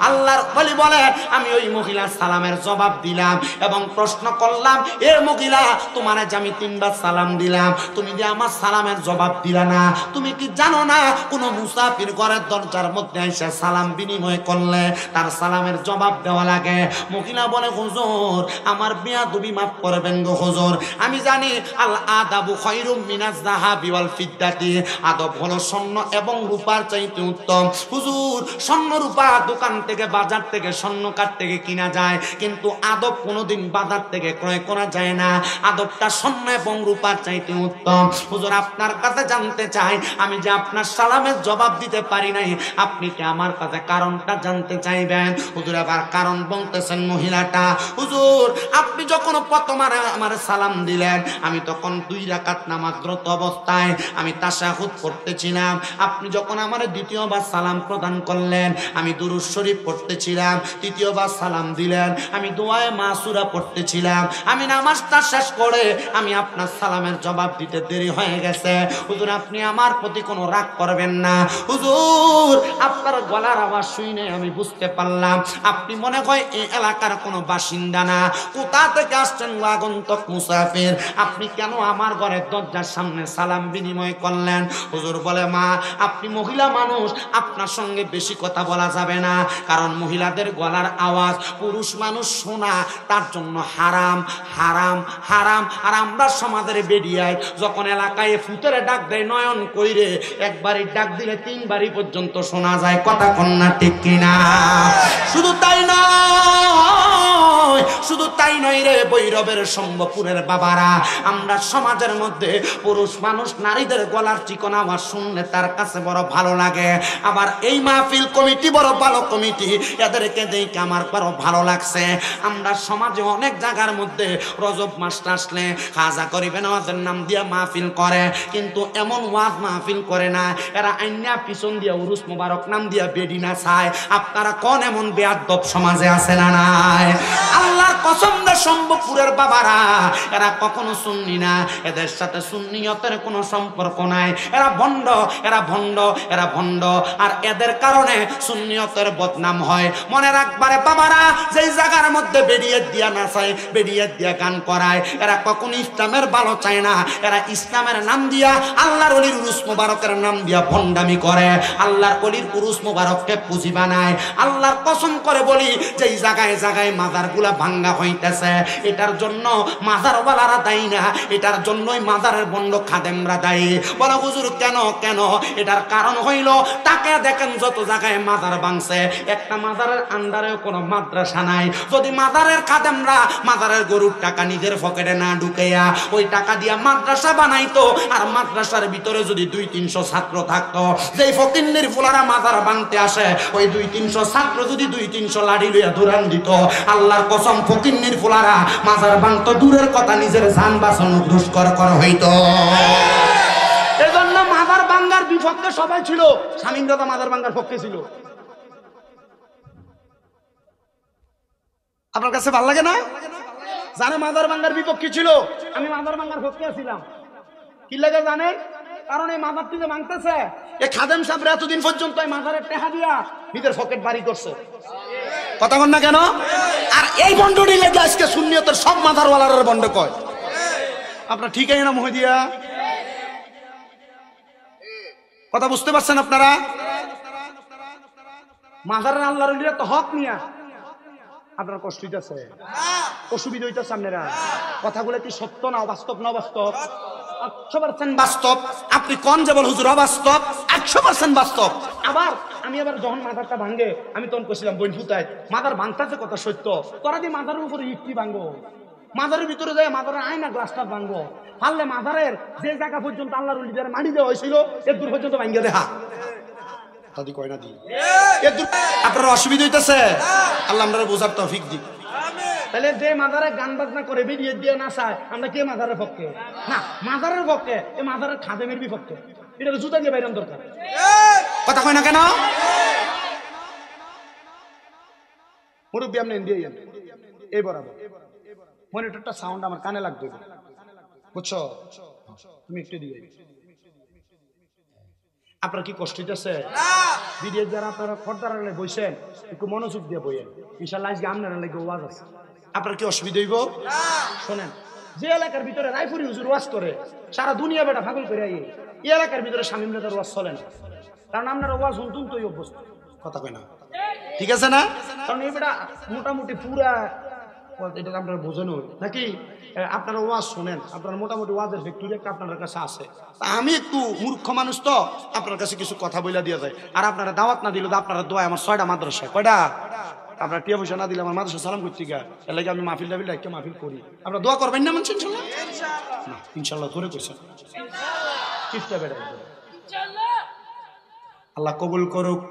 আল্লাহর ওলি বলে আমি ওই মহিলার সালামের জবাব দিলাম এবং প্রশ্ন করলাম এ মহিলা তোমার যে আমি তিনবার সালাম দিলাম তুমি যে আমার সালামের জবাব দিলা না, তুমি কি জানো না কোন মুসাফির ঘরের দরজার মধ্যে এসে সালাম বিনিময় করলে তার সালামের জবাব দেওয়া লাগে? মহিলা বলে হুজুর আমার বেয়াদবি মাফ করবেন গো হুজুর, আমি জানি আল আদাবু খায়রুম মিনাজ যাহাবি ওয়াল ফিদ্দাতি, আদব হলো স্বর্ণ এবং রূপার চাইতে উত্তম। হুজুর স্বর্ণ রূপা রূপা দোকান থেকে বাজার থেকে স্বর্ণকার থেকে কিনা যায়, কিন্তু আদব কোনোদিন বাজার থেকে ক্রয় করা যায় না। আদবটা স্বর্ণ এবং রূপার চাইতে উত্তম। হুজুর আপনার কাছে জানতে চাই, আমি যে আপনার সালামের জবাব দিতে পারি নাই, আপনি কি আমার কাছে কারণটা জানতে চাইবেন? হুজুর আবার কারণ বলতেছেন মহিলাটা, হুজুর আপনি যখন প্রথম আমার সালাম দিলেন, আমি তখন 2 রাকাত নামাজরত অবস্থায় আমি তাশাহুদ পড়তেছিলাম। আপনি যখন আমার দ্বিতীয়বার সালাম প্রদান করলেন, আমি দুরূদ শরীফ পড়তেছিলাম। তৃতীয়বার সালাম দিলেন, আমি দোয়ায়ে মাসুরা পড়তেছিলাম। আমি নামাজটা শেষ করে আমি আপনার সালামের জবাব দিতে দেরি হয়ে গেছে। হুজুর আপনি আমার প্রতি কোনো রাগ করবেন না। হুজুর আপনার গলার আওয়াজ শুনে আমি বুঝতে পারলাম আপনি মনে হয় এই এলাকার কোনো বাসিন্দা না। কোথা থেকে আসছেন আগন্তুক মুসাফির? আপনি কেন আমার ঘরের দরজার সামনে সালাম বিনিময় করলেন? হুজুর বলে, মা আপনি মহিলা মানুষ, আপনার সঙ্গে বেশি কথা বলা যাবে না, কারণ মহিলাদের গলার আওয়াজ পুরুষ মানুষ শোনা তার জন্য হারাম হারাম হারাম। আর আমরা সমাজের বেরিয়ায় যখন এলাকায় ফুতেরে ডাক দেয় নয়ন কইরে, একবারই ডাক দিলে 3 বারই পর্যন্ত শোনা যায়। কথা কন্যা ঠিক কিনা? শুধু তাই নয়, শুধু তাই নয় রে বৈরবের সম্ভবপুরের বাবারা, আমরা সমাজের মধ্যে পুরুষ মানুষ নারীদের গলার চিকন আওয়াজ শুনলে তার কাছে বড় ভালো লাগে। আবার এই মাহফিল কমিটি বড় ভালো কমিটি, এদেরকে দেখে আমার বড় ভালো লাগছে। আমরা সমাজে অনেক জায়গার মধ্যে রজব মাসটা আসলে খাজা করিবেন ওয়াজের নাম দিয়া মাহফিল করে, কিন্তু এমন ওয়াজ মাহফিল করে না, এরা আইনা পিছন দিয়া উরুস মোবারক নাম দিয়া বেডি না চায়। আপনারা কোন এমন বেয়াদব সমাজে আছে না নাই? আল্লাহর কসম দে সম্ভবপুরের বাবারা, এরা কখনো সুন্নি না, এদের সাথে সুন্নিয়তের কোনো সম্পর্ক নাই। এরা ভণ্ড, এরা ভণ্ড, এরা ভণ্ড, আর এদের কারণে সুন্নিয়তের বদনাম হয়। মনে রাখবারে বাবারা, যেই জায়গার মধ্যে বেরিয়ে দিয়া নাচায়, বেরিয়ে দিয়া গান করায়, এরা কখনো ইসলামের ভালো চায় না। এরা ইসলামের নাম দিয়া আল্লাহর ওলির উরুস মোবারকের নাম দিয়া ভণ্ডামি করে, আল্লাহর ওলির উরুস মোবারককে পুঁজি বানায়। আল্লাহর কসম করে বলি, যেই জায়গায় জায়গায় মাজারগুলা ভাঙ্গা হইতেছে, এটার জন্য মাজারওয়ালারা দায়ী না, এটার জন্যই মাজারের বন্ড খাদেমরা দায়ী। বলে হুজুর কেন কেন? এটার কারণ হইল, তাকে দেখেন যত জায়গায় মাজার ভাঙছে, একটা মাজারের আন্ডারেও কোনো মাদ্রাসা নাই। যদি মাজারের খাদেমরা মাজারের গরুর টাকা নিজের পকেটে না ঢুকাইয়া ওই টাকা দিয়া মাদ্রাসা বানাইতো, আর মাদ্রাসার ভিতরে যদি 200-300 ছাত্র থাকতো, যেই ফকিন্নির ফুলারা মাজার ভাঙতে আসে, ওই 200-300 ছাত্র যদি 200-300 লাঠি লইয়া দৌড়ান দিত, আল্লাহর কসম ফকিন্নির ফুলারা মাজার ভাঙতো দূরের কথা, নিজের জান বাঁচানো দুষ্কর করা হইতো। এজন্য মাজার ভাঙ্গার বিপক্ষে সবাই ছিল। স্বামীন্দ্রতা মাজার ভাঙ্গার পক্ষে ছিল। আপনার কাছে ভালো লাগে না? জানে মাজার ভাঙ্গার বিপক্ষে ছিল, আমি মাজার ভাঙ্গার পক্ষে ছিলাম। কি লাগে জানেন? কারণ এই মাজার থেকে ভাঙতেছে, এই খাদেম সাহেবরা এতদিন পর্যন্ত এই মাজারের টেহা দিয়া নিজের পকেট বাড়ি করছে। কথা বল না কেন? আর এই বন্ডটি লেগে আজকে সুন্নিয়তের সব মাজারওয়ালার বন্ড কয়। আপনার ঠিক আছে না মহিদিয়া? কথা বুঝতে পারছেন আপনারা? মাজারের আল্লাহর ওলিরা তো হক নিয়া আপনার কষ্ট হইতেছে, অসুবিধা হইতেছে। আপনারা কথাগুলো কি সত্য না অবাস্তব? না অবাস্তব? 100% বাস্তব। আপনি কোন যে বল হুজুর অবাস্তব? 100% বাস্তব। আবার আমি আবার যখন মাথারটা ভাঙে, আমি তখন কইছিলাম বইন ফুতায় মাথার ভাঙতাছে কথা সত্য, তোরা দিয়ে মাথার উপরে ইটটি ভাঙবো, মাজারের ভিতরে যায় মাজারের আয়না গ্লাসটা ভাঙবো, পারলে মাজারের যে জায়গা পর্যন্ত আল্লাহর ওলিদের মাটি দেওয়া হয়েছিল এর দূর পর্যন্ত ভাঙিয়ে দেখা। আপনার অসুবিধা হইতেছে, আল্লাহ আমরা বোঝার তৌফিক দিক। তাহলে যে মাজারে গান বাজনা করে বেরিয়ে দিয়ে না চায়, আমরা কে মাজারের পক্ষে? না, মাজারের পক্ষে, এই মাজারের খাদেমের বিপক্ষে। এটা জুতা দিয়ে বাইরান দরকার। কথা কয় না কেন? মুরব্বী আপনি দিয়ে এই বরাবর মনিটরটা সাউন্ড আমার কানে লাগবে, বুঝছো? তুমি একটু দিয়ে। আপনার কি কষ্ট হইতেছে? ভিডিও যারা আপনারা খরদার বইছেন, একটু মনোযোগ দিয়ে বইয়েন, ইনশাআল্লাহ আজকে আপনারা লাগে ওয়াজ আছে। আপনার কি অসুবিধা হইব? শোনেন, যে এলাকার ভিতরে রায়পুরি হুজুর ওয়াজ করে, সারা দুনিয়া বেটা পাগল করে এই এলাকার ভিতরে শামীম রাজার ওয়াজ চলে না, কারণ আপনারা ওয়াজ শুনতুন তো অভ্যস্ত। কথা কয় না? ঠিক আছে না? কারণ এই বেটা মোটামুটি পুরা এটা আপনারা বোঝেন নাকি? আপনারা ওয়াজ শোনেন, আপনারা মোটামুটি ওয়াজের ফ্যাক্টরি একটা আপনার কাছে আছে। আমি একটু মূর্খ মানুষ তো আপনার কাছে কিছু কথা বইলা দিয়ে যায়। আর আপনারা দাওয়াত না দিলে তো আপনারা দোয়া আমার 6টা মাদ্রাসা, কয়টা? আপনার টিয়া পয়সা না দিলে আমার মাদ্রাসা সালাম করতে গা, এর লাগে আমি মাহফিল টাফিল একটা মাহফিল করি। আপনারা দোয়া করবেন না মানুষ? ইনশাল্লাহ না, ইনশাল্লাহ ধরে কইছেন কিফটা বেড়ে আল্লাহ কবুল করুক,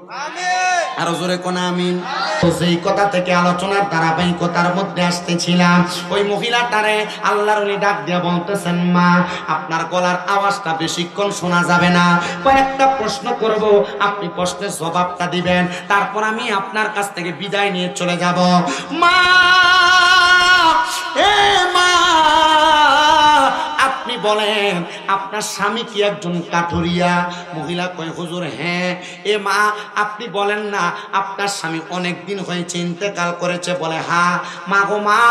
আরো জোরে কোন আমিন। তো সেই কথা থেকে আলোচনার ধারাবাহিকতার মধ্যে আসতেছিলাম, ওই মহিলাটারে আল্লাহর ওলি ডাক দিয়ে বলতেছেন, মা আপনার গলার আওয়াজটা বেশিক্ষণ শোনা যাবে না, কয়েকটা প্রশ্ন করব, আপনি প্রশ্নের জবাবটা দিবেন, তারপর আমি আপনার কাছ থেকে বিদায় নিয়ে চলে যাব। মা, এ মা, আপনি বলেন আপনার স্বামী কি একজন কাঠুরিয়া? মহিলা কয়, হুজুর হ্যাঁ। এ মা, আপনি বলেন না আপনার স্বামী অনেক দিন হয়েছে ইন্তেকাল করেছে? বলে হ্যাঁ। মা গো মা,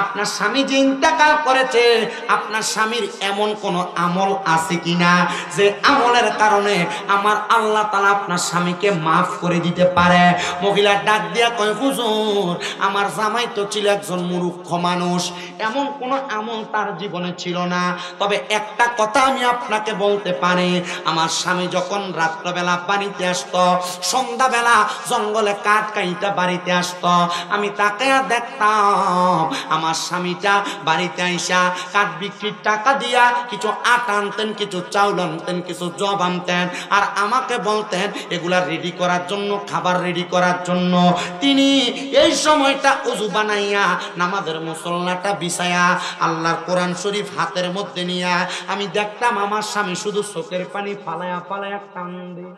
আপনার স্বামী যে ইন্তেকাল করেছে, আপনার স্বামীর এমন কোন আমল আছে কিনা যে আমলের কারণে আমার আল্লাহ তাআলা আপনার স্বামীকে মাফ করে দিতে পারে? মহিলা ডাক দিয়া কয়, হুজুর আমার জামাই তো ছিল একজন মূর্খ মানুষ, এমন কোন আমল তার জীবনে ছিল না। তবে একটা কথা আমি আপনাকে বলতে পারি, আমার স্বামী যখন রাত্রবেলা বাড়িতে আসতো, সন্ধ্যাবেলা জঙ্গলে কাঠ কাইটা বাড়িতে আসতো, আমি তাকে দেখতাম আমার স্বামীটা বাড়িতে আইসা কাঠ বিক্রির টাকা দিয়া কিছু আটা আনতেন, কিছু চাউল আনতেন, কিছু জব আনতেন, আর আমাকে বলতেন এগুলা রেডি করার জন্য, খাবার রেডি করার জন্য। তিনি এই সময়টা ওযু বানাইয়া নামাজের মুসল্লাটা বিছায়া আল্লাহর কোরআন শরীফ হাতের মধ্যে নিয়া আমি দেখতাম আমার স্বামী শুধু চোখের পানি ফালায়া ফালায়া কান্দে।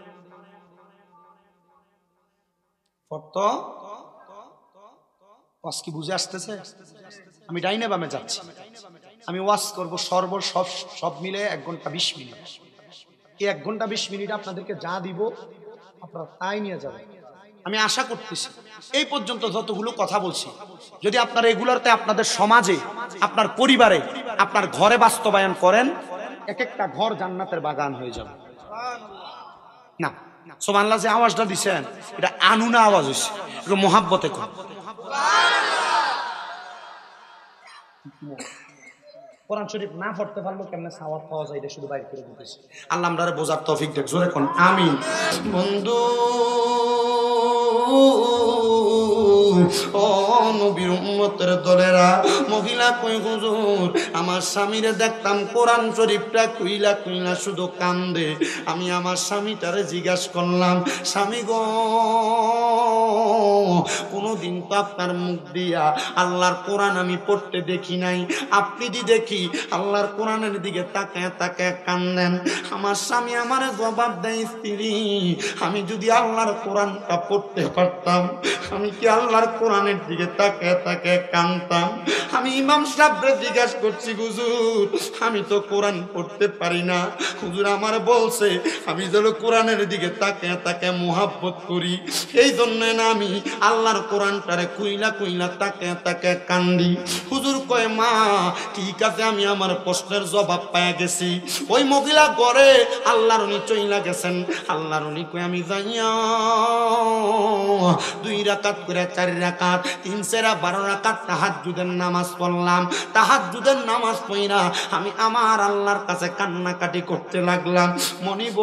ওয়াজ কি বুঝে আসতেছে? আমি ডাইনে বামে যাচ্ছি, আমি ওয়াজ করবো সব মিলে 1 ঘন্টা 20 মিনিট। এই 1 ঘন্টা 20 মিনিট আপনাদেরকে যা দিব আপনারা তাই নিয়ে যাবেন। আমি আশা করতেছি এই পর্যন্ত যতগুলো কথা বলছি, যদি আপনারা এগুলোতে আপনাদের সমাজে, আপনার পরিবারে, আপনার ঘরে বাস্তবায়ন করেন, এক একটা ঘর জান্নাতের বাগান হয়ে যাবে। না সুবহানাল্লাহ, যে আওয়াজটা দিচ্ছেন এটা আনুনা আওয়াজ হয়েছে, একটু মোহাব্বতে কর। কোরআন শরীফ না পড়তে পারলো কেমনে সাওয়াব পাওয়া যায়, এটা শুধু বাইরে করে দিতেছি। আল্লাহ আমরারে বোঝার তৌফিক দেখ, জোরে কোন আমিন। বন্ধু ও নবীর উম্মতের দলেরা, মহিলা কই, হুজুর আমার স্বামীরে দেখতাম কোরআন শরীফটা কইলা কইলা শুধু কান্দে। আমি আমার স্বামীটারে জিজ্ঞাসা করলাম, স্বামী গো কোনদিন তো আপনার মুখ দিয়া আল্লাহর কোরআন আমি পড়তে দেখি নাই, আপনি দি দেখি আল্লাহর কোরআনের দিকে তাকায় তাকায় কান্দেন। আমার স্বামী আমার জবাব দেয়, স্ত্রী আমি যদি আল্লাহর কোরআনটা পড়তে পারতাম, আমি কি আল্লাহর কোরআনের দিকে তাকায় তাকায় কান্দতাম? আমি ইমাম সাহেবরে জিজ্ঞাসা করছি, হুজুর আমি তো কোরআন পড়তে পারি না, হুজুর আমার বলছে আমি যেন কোরআনের দিকে তাকায় তাকায় মুহাব্বত করি, এই জন্য না আমি আল্লাহর কোরআনটারে কইলা কইলা তাকায় তাকায় কান্দি। হুজুর কয়, মা ঠিক আছে, আমি আমার প্রশ্নের জবাব পাইয়া গেছি। ওই মহিলা ঘরে আল্লাহর উনি চইলা গেছেন। আল্লাহর উনি কয়, আমি যাইয়া 2 রাকাত করে 4 রাকাত 3 সেরা 12 রাকাত তাহাজ্জুদের নামাজ পড়লাম। তাহাজ্জুদের নামাজ পড়া আমি আমার আল্লাহর কাছে কান্নাকাটি করতে লাগলাম। মনিব,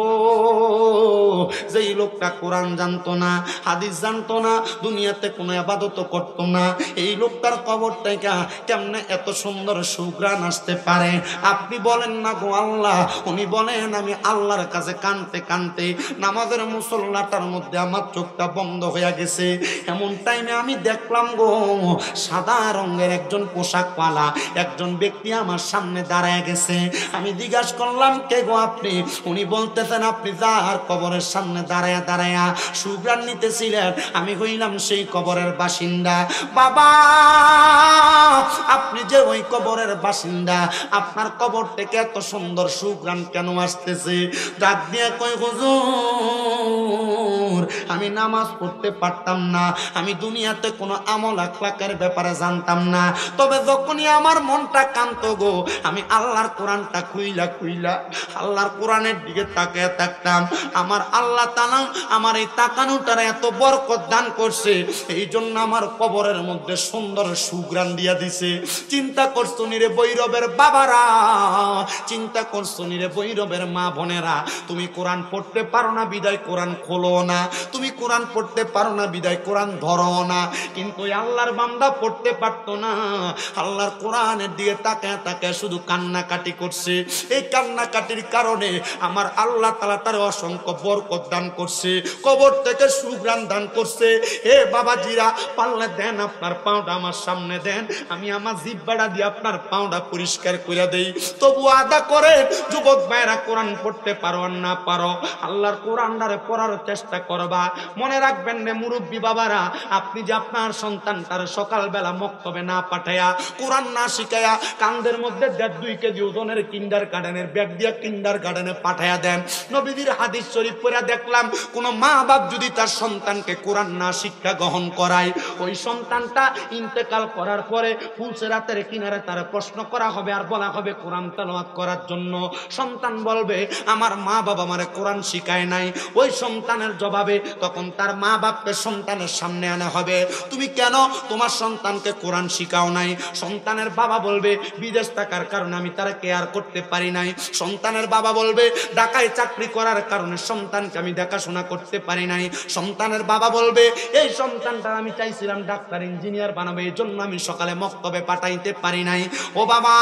যেই লোকটা কোরআন জানতো না, হাদিস জানতো না, দুনিয়াতে কোনো ইবাদত করতো না, এই লোকটার কবর থেকে কেমনে এত সুন্দর সুঘ্রাণ আসতে পারে? আপনি বলেন না গো আল্লাহ। উনি বলেন, আমি আল্লাহর কাছে কানতে কানতে নামাজের মুসল্লাটার মধ্যে আমার চোখটা বন্ধ হয়ে গেছে। এমন টাইমে আমি দেখলাম গো, সাদা রঙের একজন পোশাকওয়ালা একজন ব্যক্তি আমার সামনে দাঁড়ায় গেছে। আমি জিজ্ঞাসা করলাম, কে গো আপনি? উনি বলতেছেন, আপনি যার কবরের সামনে দাঁড়ায়া দাঁড়ায়া সুঘ্রাণ নিতেছিলেন, আমি হইলাম সেই কবরের বাসিন্দা। বাবা, আপনি যে ওই কবরের বাসিন্দা, আপনার কবর থেকে এত সুন্দর সুঘ্রাণ কেন আসতেছে? ডাক দিয়ে কই, হুজুর আমি নামাজ পড়তে পারতাম না, আমি দুনিয়াতে কোনো আমল আখলাকের ব্যাপারে জানতাম না। তবে যখনই আমার মনটা কান্ত গো, আমি আল্লাহর কোরআনটা খুইলা আল্লাহর কোরআনের দিকে তাকিয়ে থাকতাম। আমার আল্লাহ তাআলা আমার এই তাকানোটার এত বরকত দান করছে, এই জন্য আমার কবরের মধ্যে সুন্দর সুঘ্রাণ দিয়া দিছে। চিন্তা করছো নি রে বৈরবের বাবারা, চিন্তা করছো নি রে বৈরবের মা বোনেরা, তুমি কোরআন পড়তে পারো না বিদায় কোরআন খোলো না, তুমি কোরআন পড়তে পারো না বিদায় কোরআন ধরো না। কিন্তু আল্লাহর বান্দা পড়তে পারতো না, আল্লাহর কোরআনের দিকে তাকায় তাকায় শুধু কান্নাকাটি করছে। এই কান্নাকাটির কারণে আমার আল্লাহ তাআলা তার অসংখ্য বরকত দান করছে, কবর থেকে সুঘ্রাণ দান করছে। হে বাবাজিরা, পারলে দেন আপনার পাওটা আমার সামনে দেন, আমি আমার জিহ্বাটা দিয়ে আপনার পাওটা পরিষ্কার করে দেই। তবু আদা করে যুবক ভাইরা, কোরআন পড়তে পারো আর না পারো, আল্লাহর কোরআনটারে পড়ার চেষ্টা করবা। মনে রাখবেন রে মুরব্বী বাবারা, আপনি যে আপনার সন্তানটার সকালবেলা মক্তবে না পাঠায়া, কোরআন না শিখায়া, কান্দের মধ্যে 1.5-2 কেজি ওজনের কিন্ডার গার্ডেনের ব্যাগ দিয়া কিন্ডার গার্ডেনে পাঠায়া দেন। নবীজির হাদিস শরীফ পড়া দেখলাম, কোন মা বাপ যদি তার সন্তানকে কোরআন না শিক্ষা গ্রহণ করায়, ওই সন্তানটা ইন্তেকাল করার পরে ফুলসেরাতের কিনারে তার প্রশ্ন করা হবে আর বলা হবে কোরআন তেলাওয়াত করার জন্য। সন্তান বলবে আমার মা বাবা আমারে কোরআন শিখায় নাই। ওই সন্তানের জবাবে তখন তার মা বাপকে সন্তানের সামনে আনা হবে, তুমি কেন তোমার সন্তানকে কোরআন শিখাও নাই? সন্তানের বাবা বলবে বিদেশ থাকার কারণে আমি তারা কেয়ার করতে পারি নাই। সন্তানের বাবা বলবে ঢাকায় চাকরি করার কারণে সন্তানকে আমি দেখাশোনা করতে পারি নাই। সন্তানের বাবা বলবে এই সন্তানটা আমি চাইছিলাম ডাক্তার ইঞ্জিনিয়ার বানাবো, এই জন্য আমি সকালে মক্তবে পাঠাইতে পারি নাই। ও বাবা,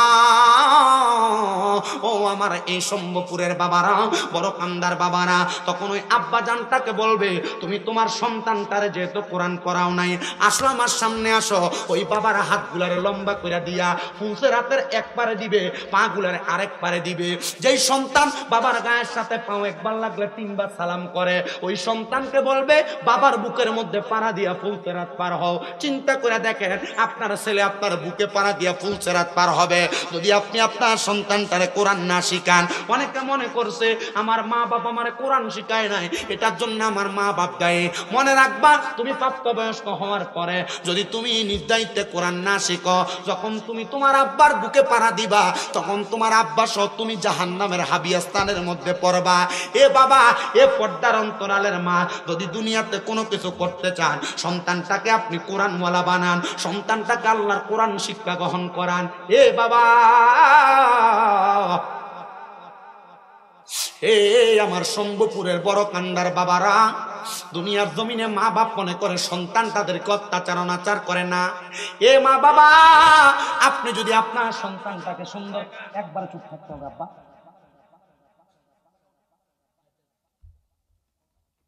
ও আমার এই সম্ভবপুরের বাবারা, বড় কান্দার বাবারা, তখন ওই আব্বা জানটাকে বলবে তুমি তোমার সন্তানটারে যেহেতু কোরআন পড়াও নাই, আসো আমার সামনে আসো। ওই বাবার হাতগুলারে লম্বা করে দিয়া ফুলসের হাতের এক পারে দিবে, পা গুলারে আরেক পারে দিবে। যেই সন্তান বাবার গায়ের সাথে পাও একবার লাগলে 3 বার সালাম করে, ওই সন্তানকে বলবে বাবার বুকের মধ্যে পাড়া দিয়া ফুলসের হাত পার হও। চিন্তা করে দেখেন, আপনার ছেলে আপনার বুকে পাড়া দিয়া ফুলসের হাত পার হবে যদি আপনি আপনার সন্তানটারে কোরআন না শিখান। অনেকে মনে করছে আমার মা বাবা আমারে কোরআন শিখায় নাই, এটার জন্য আমার মা বাপ দায়ী। মনে রাখবা, তুমি প্রাপ্তবয়স্ক হওয়ার পরে যদি তুমি নিজ দায়িত্বে কোরআন না শিখো, যখন তুমি তোমার আব্বার বুকে পাড়া দিবা, তখন তোমার আব্বা সহ তুমি জাহান্নামের হাবিয়া স্থানের মধ্যে পড়বা। এ বাবা, এ পর্দার অন্তরালের মা, যদি দুনিয়াতে কোনো কিছু করতে চান, সন্তানটাকে আপনি কোরআনওয়ালা বানান, সন্তানটাকে আল্লাহর কোরআন শিক্ষা গ্রহণ করান। এ বাবা, হে আমার শম্ভুপুরের বড় কান্দার বাবারা, দুনিয়ার জমিনে মা বাপ মনে করে সন্তান তাদেরকে অত্যাচার অনাচার করে না। এ মা বাবা, আপনি যদি আপনার সন্তানটাকে সুন্দর, একবার চুপ থাকতে হবে আব্বা।